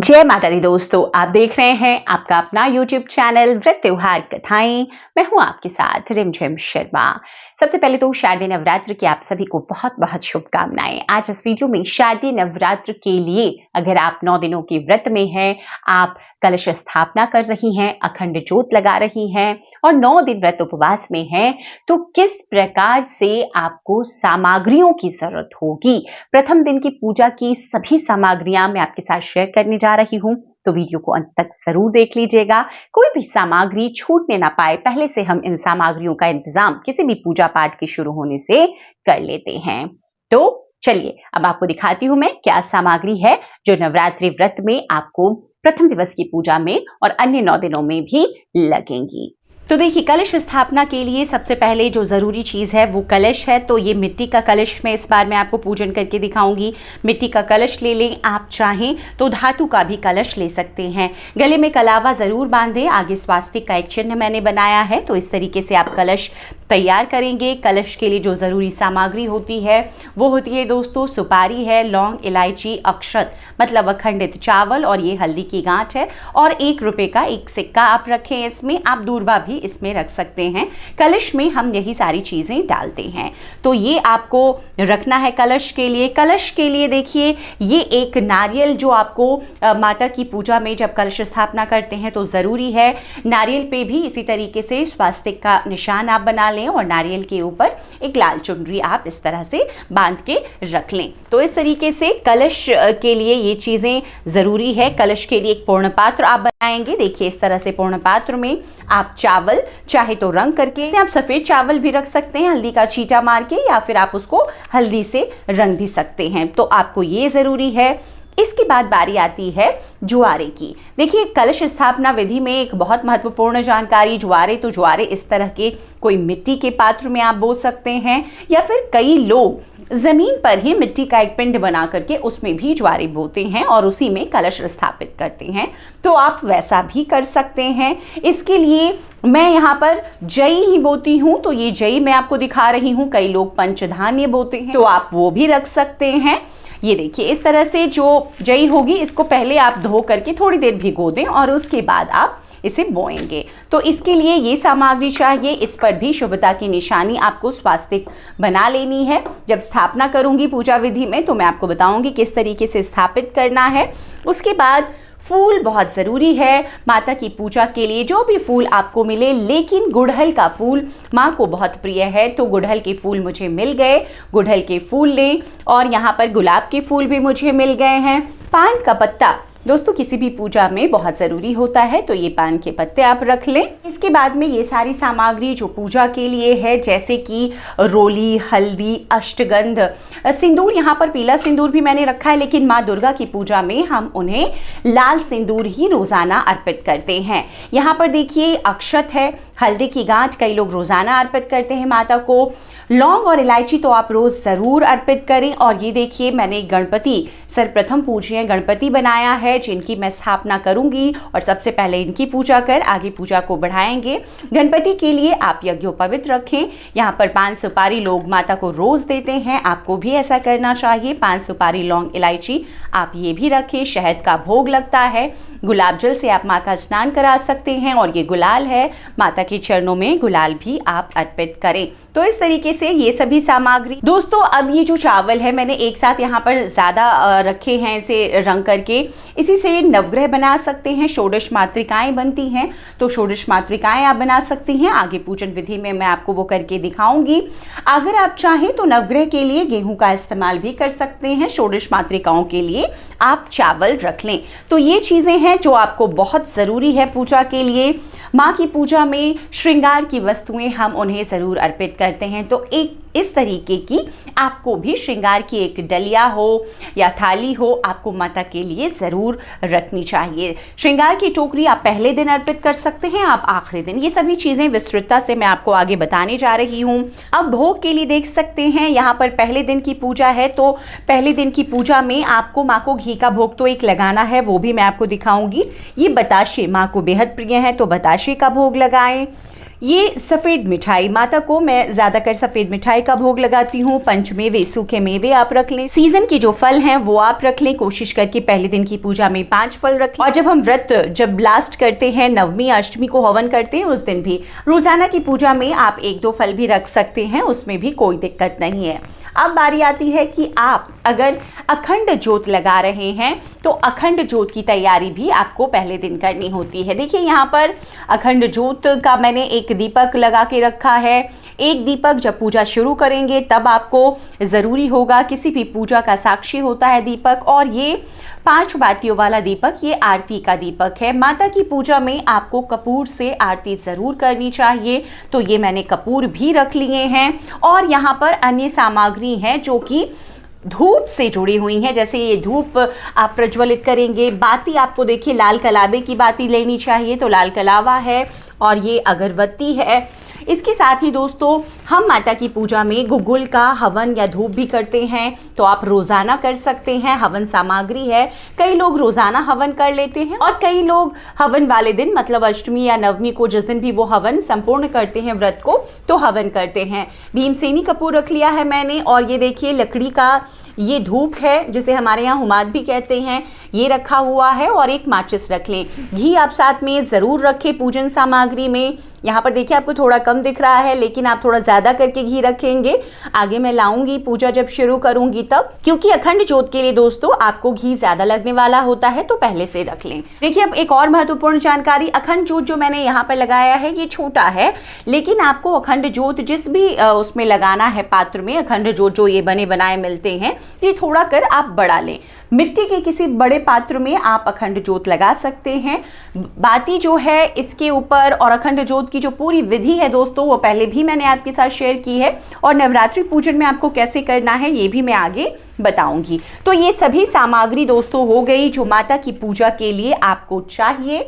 जय माता दी दोस्तों, आप देख रहे हैं आपका अपना YouTube चैनल व्रत त्योहार कथाएं। मैं हूं आपके साथ रिमझिम शर्मा। सबसे पहले तो शारदीय नवरात्र की आप सभी को बहुत बहुत शुभकामनाएं। आज इस वीडियो में शारदीय नवरात्र के लिए अगर आप 9 दिनों के व्रत में हैं, आप कलश स्थापना कर रही हैं, अखंड ज्योत लगा रही हैं और 9 दिन व्रत उपवास में हैं, तो किस प्रकार से आपको सामग्रियों की जरूरत होगी। प्रथम दिन की पूजा की सभी सामग्रियां मैं आपके साथ शेयर करने जा रही हूं, तो वीडियो को अंत तक जरूर देख लीजिएगा। कोई भी सामग्री छूटने ना पाए, पहले से हम इन सामग्रियों का इंतजाम किसी भी पूजा पाठ के शुरू होने से कर लेते हैं। तो चलिए अब आपको दिखाती हूं मैं क्या सामग्री है जो नवरात्रि व्रत में आपको प्रथम दिवस की पूजा में और अन्य 9 दिनों में भी लगेंगी। तो देखिए, कलश स्थापना के लिए सबसे पहले जो ज़रूरी चीज़ है वो कलश है। तो ये मिट्टी का कलश मैं इस बार मैं आपको पूजन करके दिखाऊंगी। मिट्टी का कलश ले लें, आप चाहें तो धातु का भी कलश ले सकते हैं। गले में कलावा ज़रूर बांधें, आगे स्वास्तिक का एक चिन्ह मैंने बनाया है। तो इस तरीके से आप कलश तैयार करेंगे। कलश के लिए जो ज़रूरी सामग्री होती है वो होती है दोस्तों, सुपारी है, लौंग, इलायची, अक्षत मतलब अखंडित चावल और ये हल्दी की गांठ है और 1 रुपये का एक सिक्का आप रखें। इसमें आप दूर्वा भी इसमें रख सकते हैं। कलश में हम यही सारी चीजें डालते हैं। तो ये आपको रखना है कलश के लिए। कलश के लिए देखिए, ये एक नारियल जो आपको माता की पूजा में जब कलश स्थापना करते हैं तो जरूरी है। नारियल पे भी इसी तरीके से स्वास्तिक का निशान आप बना लें और नारियल के ऊपर एक लाल चुनरी आप इस तरह से बांध के रख लें। तो इस तरीके से कलश के लिए ये चीजें जरूरी है। कलश के लिए एक पूर्ण पात्र आप बनाएंगे। देखिए, इस तरह से पूर्ण पात्र में आप चावल चाहे तो रंग करके, आप सफेद चावल भी रख सकते हैं हल्दी का छींटा मार के, या फिर आप उसको हल्दी से रंग भी सकते हैं। तो आपको ये जरूरी है। इसके बाद बारी आती है जुआरे की। देखिए, कलश स्थापना विधि में एक बहुत महत्वपूर्ण जानकारी जुआरे। तो जुआरे इस तरह के कोई मिट्टी के पात्र में आप बो सकते हैं, या फिर कई लोग जमीन पर ही मिट्टी का एक पिंड बना करके उसमें भी ज्वारे बोते हैं और उसी में कलश स्थापित करते हैं। तो आप वैसा भी कर सकते हैं। इसके लिए मैं यहाँ पर जई ही बोती हूँ, तो ये जई मैं आपको दिखा रही हूँ। कई लोग पंचधान्य बोते हैं, तो आप वो भी रख सकते हैं। ये देखिए, इस तरह से जो जई होगी इसको पहले आप धो करके थोड़ी देर भिगो दें और उसके बाद आप इसे बोएंगे। तो इसके लिए ये सामग्री चाहिए। इस पर भी शुभता की निशानी आपको स्वास्तिक बना लेनी है। जब स्थापना करूंगी पूजा विधि में तो मैं आपको बताऊंगी किस तरीके से स्थापित करना है। उसके बाद फूल बहुत ज़रूरी है माता की पूजा के लिए। जो भी फूल आपको मिले, लेकिन गुड़हल का फूल माँ को बहुत प्रिय है, तो गुड़हल के फूल मुझे मिल गए, गुड़हल के फूल लें। और यहाँ पर गुलाब के फूल भी मुझे मिल गए हैं। पान का पत्ता दोस्तों किसी भी पूजा में बहुत ज़रूरी होता है, तो ये पान के पत्ते आप रख लें। इसके बाद में ये सारी सामग्री जो पूजा के लिए है, जैसे कि रोली, हल्दी, अष्टगंध, सिंदूर। यहाँ पर पीला सिंदूर भी मैंने रखा है, लेकिन माँ दुर्गा की पूजा में हम उन्हें लाल सिंदूर ही रोज़ाना अर्पित करते हैं। यहाँ पर देखिए, अक्षत है, हल्दी की गांठ कई लोग रोज़ाना अर्पित करते हैं माता को। लौंग और इलायची तो आप रोज़ ज़रूर अर्पित करें। और ये देखिए, मैंने गणपति सर्वप्रथम पूज्य गणपति बनाया है, जिनकी मैं स्थापना करूंगी और सबसे पहले इनकी पूजा कर आगे पूजा को बढ़ाएंगे। गणपति के लिए आप यज्ञोपवीत रखें। यहाँ पर 5 सुपारी लोग माता को रोज़ देते हैं, आपको भी ऐसा करना चाहिए। 5 सुपारी, लौंग, इलायची आप ये भी रखें। शहद का भोग लगता है। गुलाब जल से आप माँ का स्नान करा सकते हैं और ये गुलाल है, माता के चरणों में गुलाल भी आप अर्पित करें। तो इस तरीके से ये सभी सामग्री दोस्तों। अब ये जो चावल है मैंने एक साथ यहाँ पर ज़्यादा रखे हैं इसे रंग करके। इसी से नवग्रह बना सकते हैं, षोडश मातृकाएं बनती हैं, तो षोडश मातृकाएं आप बना सकती हैं। आगे पूजन विधि में मैं आपको वो करके दिखाऊंगी। अगर आप चाहें तो नवग्रह के लिए गेहूं का इस्तेमाल भी कर सकते हैं। षोडश मातृकाओं के लिए आप चावल रख लें। तो ये चीज़ें हैं जो आपको बहुत ज़रूरी है पूजा के लिए। माँ की पूजा में श्रृंगार की वस्तुएं हम उन्हें ज़रूर अर्पित करते हैं, तो एक इस तरीके की आपको भी श्रृंगार की एक डलिया हो या थाली हो, आपको माता के लिए ज़रूर रखनी चाहिए। श्रृंगार की टोकरी आप पहले दिन अर्पित कर सकते हैं, आप आखिरी दिन। ये सभी चीज़ें विस्तृतता से मैं आपको आगे बताने जा रही हूँ। अब भोग के लिए देख सकते हैं, यहाँ पर पहले दिन की पूजा है, तो पहले दिन की पूजा में आपको माँ को घी का भोग तो एक लगाना है, वो भी मैं आपको दिखाऊंगी। ये बताशे माँ को बेहद प्रिय है, तो बताशे का भोग लगाएं। ये सफ़ेद मिठाई, माता को मैं ज़्यादातर सफ़ेद मिठाई का भोग लगाती हूँ। पंचमेवे, सूखे मेवे आप रख लें। सीजन के जो फल हैं वो आप रख लें। कोशिश करके पहले दिन की पूजा में 5 फल रखें। और जब हम व्रत लास्ट करते हैं, नवमी अष्टमी को हवन करते हैं, उस दिन भी रोजाना की पूजा में आप 1-2 फल भी रख सकते हैं, उसमें भी कोई दिक्कत नहीं है। अब बारी आती है कि आप अगर अखंड ज्योत लगा रहे हैं तो अखंड ज्योत की तैयारी भी आपको पहले दिन करनी होती है। देखिए यहाँ पर अखंड ज्योत का मैंने एक दीपक लगा के रखा है। एक दीपक जब पूजा शुरू करेंगे तब आपको ज़रूरी होगा, किसी भी पूजा का साक्षी होता है दीपक, और ये 5 बातियों वाला दीपक ये आरती का दीपक है। माता की पूजा में आपको कपूर से आरती ज़रूर करनी चाहिए, तो ये मैंने कपूर भी रख लिए हैं। और यहाँ पर अन्य सामग्री हैं जो कि धूप से जुड़ी हुई हैं। जैसे ये धूप आप प्रज्वलित करेंगे, बाती आपको देखिए लाल कलावे की बाती लेनी चाहिए, तो लाल कलावा है, और ये अगरबत्ती है। इसके साथ ही दोस्तों हम माता की पूजा में गुगुल का हवन या धूप भी करते हैं, तो आप रोज़ाना कर सकते हैं। हवन सामग्री है, कई लोग रोज़ाना हवन कर लेते हैं और कई लोग हवन वाले दिन मतलब अष्टमी या नवमी को, जिस दिन भी वो हवन संपूर्ण करते हैं व्रत को, तो हवन करते हैं। भीमसेनी कपूर रख लिया है मैंने, और ये देखिए लकड़ी का ये धूप है जिसे हमारे यहाँ हुमाद भी कहते हैं, ये रखा हुआ है, और एक माचिस रख लें। घी आप साथ में ज़रूर रखें पूजन सामग्री में। यहाँ पर देखिए आपको थोड़ा कम दिख रहा है, लेकिन आप थोड़ा ज़्यादा करके घी रखेंगे। आगे मैं लाऊंगी पूजा जब शुरू करूंगी तब, क्योंकि अखंड ज्योत के लिए दोस्तों आपको घी ज़्यादा लगने वाला होता है, तो पहले से रख लें। देखिए अब एक और महत्वपूर्ण जानकारी, अखंड ज्योत जो मैंने यहाँ पर लगाया है ये छोटा है, लेकिन आपको अखंड ज्योत जिस भी उसमें लगाना है पात्र में, अखंड ज्योत जो ये बने बनाए मिलते हैं, ये थोड़ा कर आप बढ़ा लें। मिट्टी के किसी बड़े पात्र में आप अखंड ज्योत लगा सकते हैं। बाती जो है इसके ऊपर, और अखंड ज्योत की जो पूरी विधि है दोस्तों वो पहले भी मैंने आपके साथ शेयर की है, और नवरात्रि पूजन में आपको कैसे करना है ये भी मैं आगे बताऊंगी। तो ये सभी सामग्री दोस्तों हो गई जो माता की पूजा के लिए आपको चाहिए।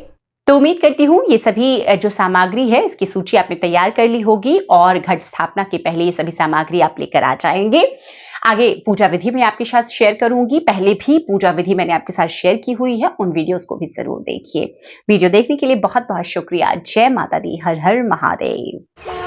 तो उम्मीद करती हूँ ये सभी जो सामग्री है इसकी सूची आपने तैयार कर ली होगी, और घट स्थापना के पहले ये सभी सामग्री आप लेकर आ जाएंगे। आगे पूजा विधि मैं आपके साथ शेयर करूंगी, पहले भी पूजा विधि मैंने आपके साथ शेयर की हुई है, उन वीडियोस को भी जरूर देखिए। वीडियो देखने के लिए बहुत बहुत शुक्रिया। जय माता दी, हर हर महादेव।